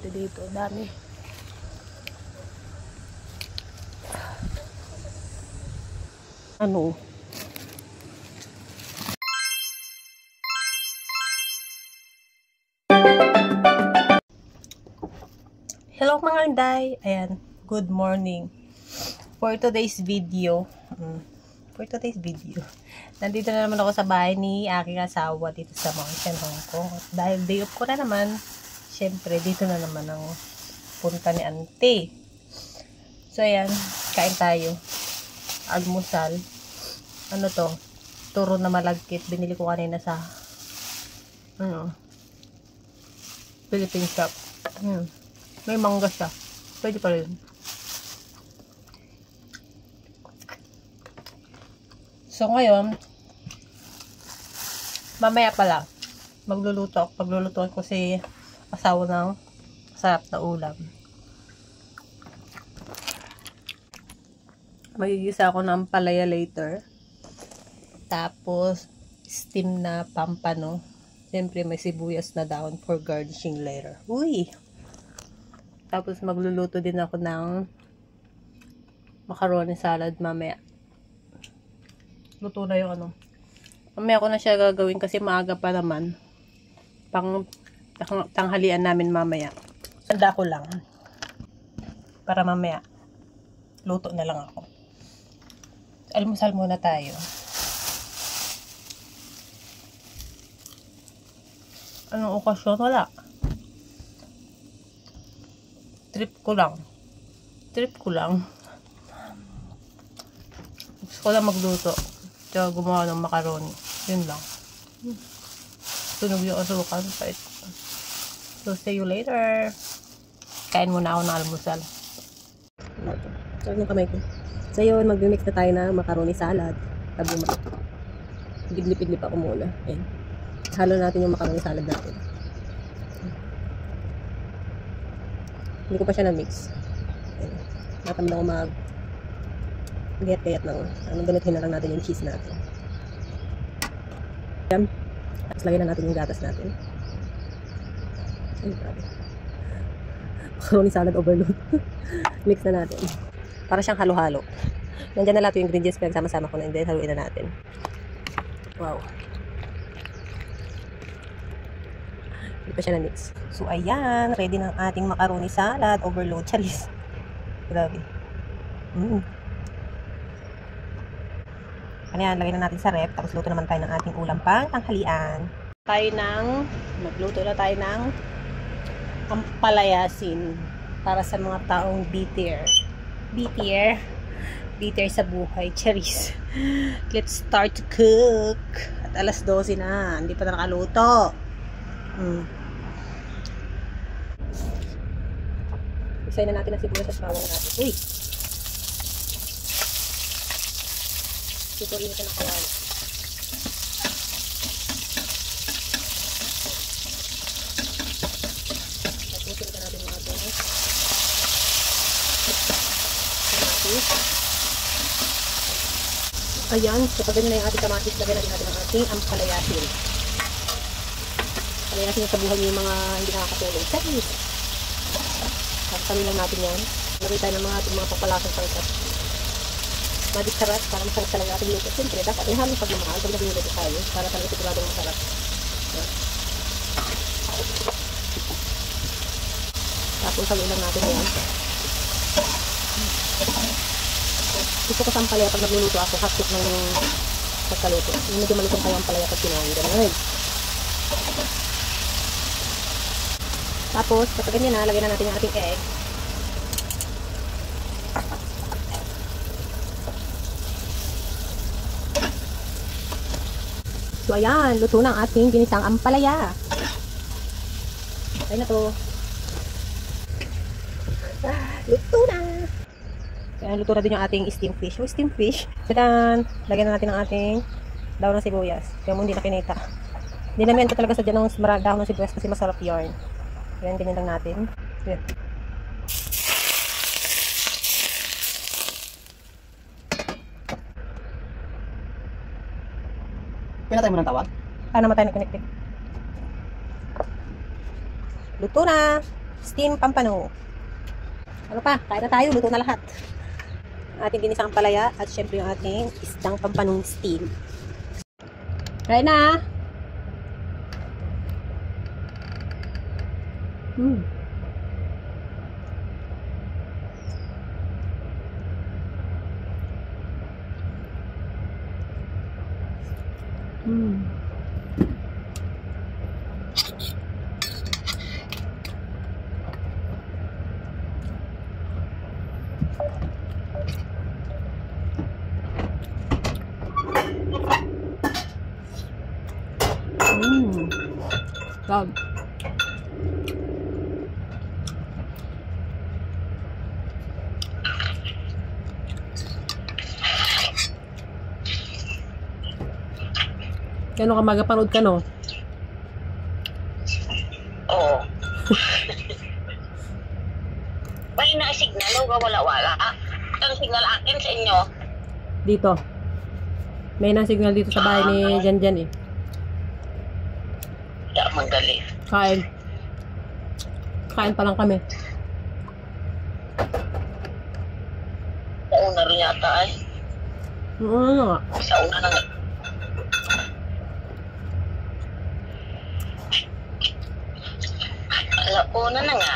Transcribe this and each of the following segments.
kamatis dito. Dami. Ano? Hello mga Inday. Ayan. Good morning. For today's video. Nandito na naman ako sa bahay ni aking asawa dito sa Mountain, Hong Kong. At dahil day off ko na naman, syempre dito na naman ang punta ni Auntie. So ayan, kain tayo. Almusal. Ano to? Turo na malagkit. Binili ko kanina sa Philippine shop. May mangga siya. Pwede pa rin. So ngayon, mamaya pala, paglulutuan ko si asawa ng masarap na ulam. Magigisa ako ng palaya later. Tapos, steam na pampano. Siyempre, may sibuyas na dahon for garnishing later. Uy! Tapos, magluluto din ako ng macaroni salad mamaya. Luto na yung ano. Mamaya ko na siya gagawin kasi maaga pa naman. Pang tanghalian namin mamaya. Handa ko lang. Para mamaya, luto na lang ako. Almusal muna tayo. Anong okasyon? Wala. Trip ko lang. Gusto ko lang magluto. Tsaka gumawa ng macaroni. Yun lang. Tunog yung asukan. So, see you later. Kain muna ako ng almusal. Sarap ng kamay ko. So, yun. Mag-mix na tayo ng macaroni salad. Tabi mo. Idlip-idlip ako muna. Ayan. Halo natin yung macaroni salad natin. Hindi ko pa siya na-mix. Ayan. Natamad ako gayat-gayat lang. Ganutin na lang natin yung cheese natin. Yan. Tapos lagyan na natin yung gatas natin. Ay, grabe. Macaroni salad overload. Mix na natin. Para siyang halo-halo. Nandiyan na lahat yung ingredients pero sama-sama ko na. And then haluin na natin. Wow. Hindi pa siya na-mix. So, ayan. Ready ng ating macaroni salad overload. Charis. Grabe. Ayan, lagay na natin sa rep. Tapos luto naman tayo ng ating ulam pang tanghalian. Magluto na tayo ng ampalayasin para sa mga taong bitter sa buhay. Charis. Let's start to cook. At alas 12 na. Hindi pa na nakaluto. Isayin na natin ang sibuyas at bawang natin. Uy! Ito init na kawali. Tapusin ka natin mga ating kamatis. Ayan, kapag ganyan na yung ating kamatis, lagyan natin ang ating ampalayasin. Palayasin sa buhay yung mga hindi nakakatulong. Charis! Tapos lang natin yan. Lagay tayo ng mga papalasang pangkat. Magic sarap para masarap talaga ating luto. Siyempre, dapat ihalo pagmamahal pag nagluluto tayo para talaga sigurado masarap. Tapos haluin lang natin yan. Gusto ko sa ampalaya pag nagluluto ako, hapit lang yung pagkaluto. Yung medyo malisong kayo ampalaya pag kinahin. Ganun. Tapos, kapag ganyan na, lagyan na natin yung ating egg. So, ayan. Luto na ang ating ginisang ampalaya. Ayan na to. Luto na. Ayan, luto na din yung ating steam fish. Yung steam fish. Ayan. Lagyan na natin ang ating daon ng sibuyas. Kaya mo hindi nakinita. Hindi namin ito talaga sa dyan ng daon ng sibuyas kasi masarap yarn. Ayan, ganyan lang natin. Ayan. Pinatay mo ng tawag? Namatay na connected. Luto na. Steam pampano. Ano pa? Kain na tayo. Luto na lahat. Ating ginisang palaya at syempre yung ating isdang pampanong steam. Kain na! Mm. Mm. Sarap. Kano ka magapanood ka, no? Oo. May na-signal o wala-wala? Ang signal akin sa inyo? Dito. May na-signal dito sa bahay ni Janjan eh. Kaya manggali. Kain. Kain pa lang kami. Sa una rin yata ay. Ano nga? Sa una na nga. Alauna na nga.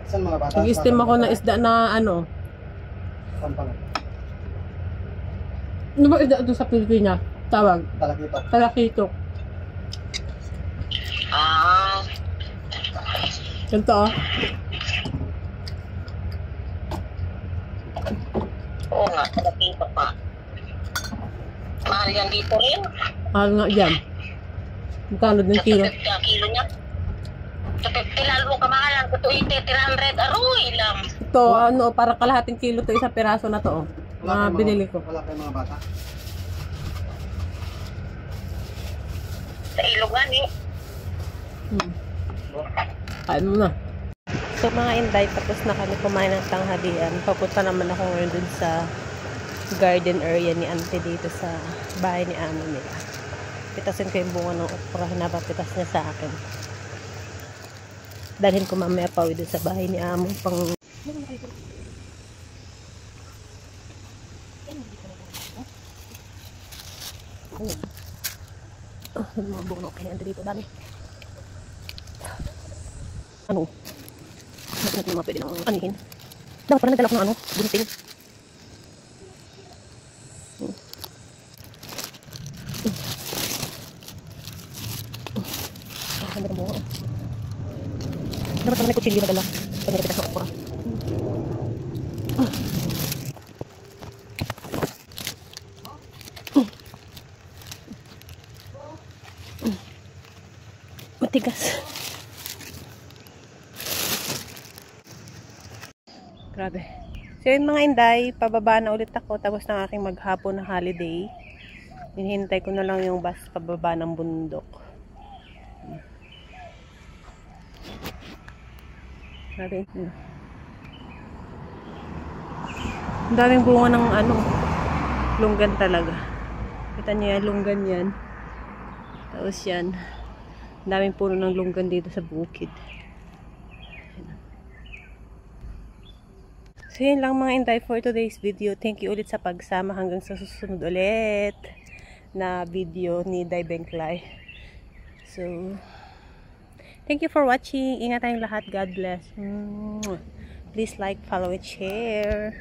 Saan mga bata? Nag-steam ako ng isda na ano. Saan pa? Ano ba isda ito sa Pilipinas? Tawag? Talakito. Talakito. Ah. Ganito oh. Oo nga, talakito pa. Mahal yan dito rin. Mahal nga dyan. Magkano din Sa kilo? 50 kilo niya. Sa 50 lalo kamahalan ko to 300 aroy lang. Ito, ano, parang kalahating kilo to, isang piraso na to, oh. Na binili ko. Wala kayong mga bata? Sa ilogan eh. Kain mo na. So mga inday, tapos na kami kumain ng tanghalian. Papunta naman ako ngayon dun sa garden area ni auntie dito sa bahay ni amo nila. Pitasin ko yung bunga ng okra, hinapapitas niya sa akin. Dalhin ko mamaya pa dun sa bahay ni amo pang... mga bunga ng okra niya dito, dami. Ano? Hindi natin mga pwede nang anihin. Dapat pala nagdala ko ng ano, gunting. Ganda ng bunga. Dapat pala may kutsilyo nadala. Pag nilipitas ng okra. Matigas. Grabe. So yun mga inday, pababa na ulit ako tapos ng aking maghapon na holiday. Hinihintay ko na lang yung bus pababa ng bundok. Grabe. Ang daming bunga ng ano, lunggan talaga. Kita niyo yan, lunggan yan. Tapos yan. Ang daming puno ng lunggan dito sa bukid. So yun lang mga inday for today's video. Thank you ulit sa pagsama hanggang sa susunod ulit na video ni Day Benklay. So, thank you for watching. Ingat tayong lahat. God bless. Please like, follow, and share.